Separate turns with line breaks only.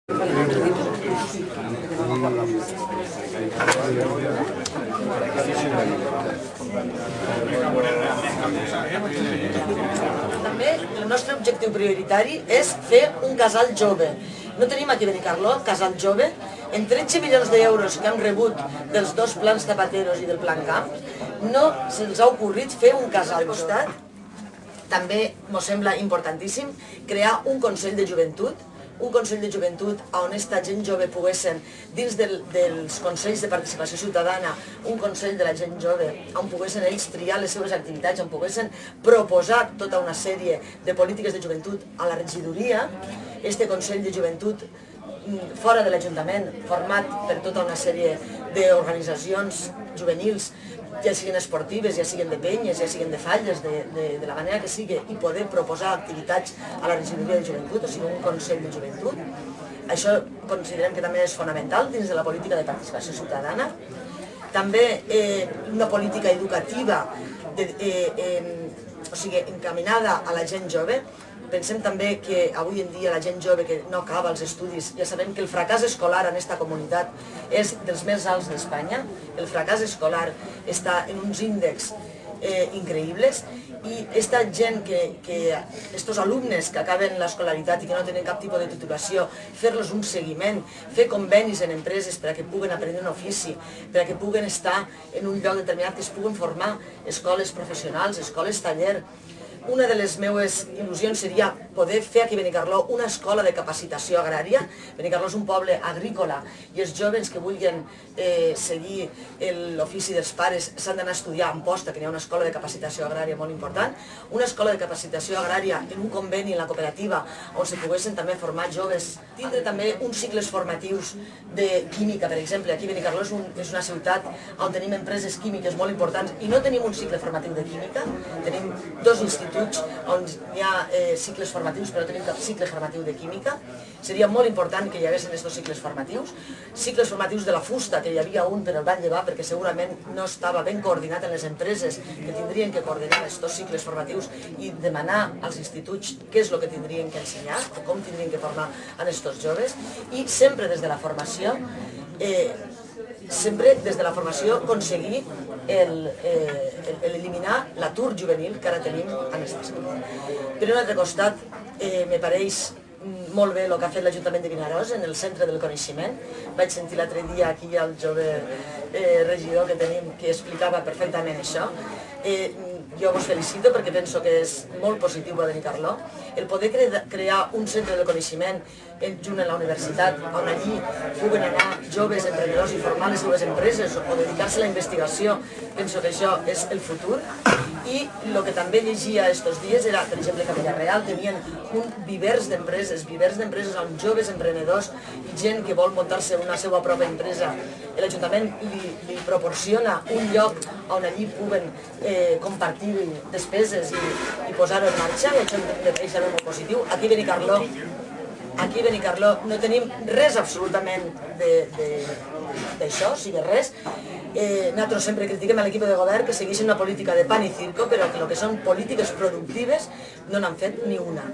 També, el nostre objectiu prioritari és fer un casal jove. No tenim aquí a Benicarló casal jove. En 13 milions d'euros que hem rebut dels dos plans Zapateros i del Plan Camp, no se'ls ha ocorrit fer un casal al costat. També ens sembla importantíssim crear un Consell de Joventut, on aquesta gent jove poguessin, dins dels Consells de Participació Ciutadana, un Consell de la gent jove, on poguessin ells triar les seves activitats, on poguessin proposar tota una sèrie de polítiques de joventut a la regidoria. Este Consell de Joventut fora de l'Ajuntament, format per tota una sèrie d'organitzacions juvenils, ja siguin esportives, ja siguin de penyes, ja siguin de falles, de la manera que sigui, i poder proposar activitats a la regidoria de joventut, o sigui, un Consell de Joventut. Això considerem que també és fonamental dins de la política de participació ciutadana. També una política educativa encaminada a la gent jove. Pensem també que avui en dia la gent jove que no acaba els estudis, ja sabem que el fracàs escolar en aquesta comunitat és dels més alts d'Espanya. El fracàs escolar està en uns índexs increïbles, i aquesta gent, aquests alumnes que acaben l'escolaritat i que no tenen cap tipus de titulació, fer-los un seguiment, fer convenis en empreses per a que puguen aprendre un ofici, per a que puguen estar en un lloc determinat, que es puguen formar, escoles professionals, escoles taller. Una de les meves il·lusions seria poder fer aquí a Benicarló una escola de capacitació agrària. Benicarló és un poble agrícola i els joves que vulguin seguir l'ofici dels pares s'han d'anar a estudiar a Amposta, que hi ha una escola de capacitació agrària molt important. Una escola de capacitació agrària en un conveni en la cooperativa on se poguessin també formar joves. Tindre també uns cicles formatius de química, per exemple. Aquí a Benicarló és una ciutat on tenim empreses químiques molt importants i no tenim un cicle formatiu de química. Tenim dos instituts on hi ha cicles formatius, però no tenim cap cicle formatiu de química. Seria molt important que hi haguessin aquests cicles formatius. Cicles formatius de la fusta, que hi havia un però el van llevar perquè segurament no estava ben coordinat en les empreses que tindrien que coordinar aquests cicles formatius i demanar als instituts què és el que tindrien que ensenyar o com tindrien que formar a aquests joves. I sempre des de la formació aconseguir eliminar l'atur juvenil que ara tenim en aquest espai. Per un altre costat, me pareix molt bé el que ha fet l'Ajuntament de Vinaròs en el centre del coneixement. Vaig sentir l'altre dia aquí el jove regidor que tenim que explicava perfectament això. Jo vos felicito perquè penso que és molt positiu a Benicarló. El poder crear un centre de coneixement junt amb la universitat, on allí puguen anar joves emprenedors i formar les seves empreses o dedicar-se a la investigació, penso que això és el futur. I el que també llegia aquests dies era, per exemple, que a Villarreal tenien un vivers d'empreses on joves emprenedors i gent que vol muntar-se una seva pròpia empresa. L'Ajuntament li proporciona un lloc on allí puguen compartir despeses i posar-ho en marxa, i això em pareix molt positiu. Aquí a Benicarló no tenim res absolutament d'això, o sigui res. Nosaltres sempre critiquem a l'equip de govern que segueixen una política de pan i circo, però que el que són polítiques productives no n'han fet ni una.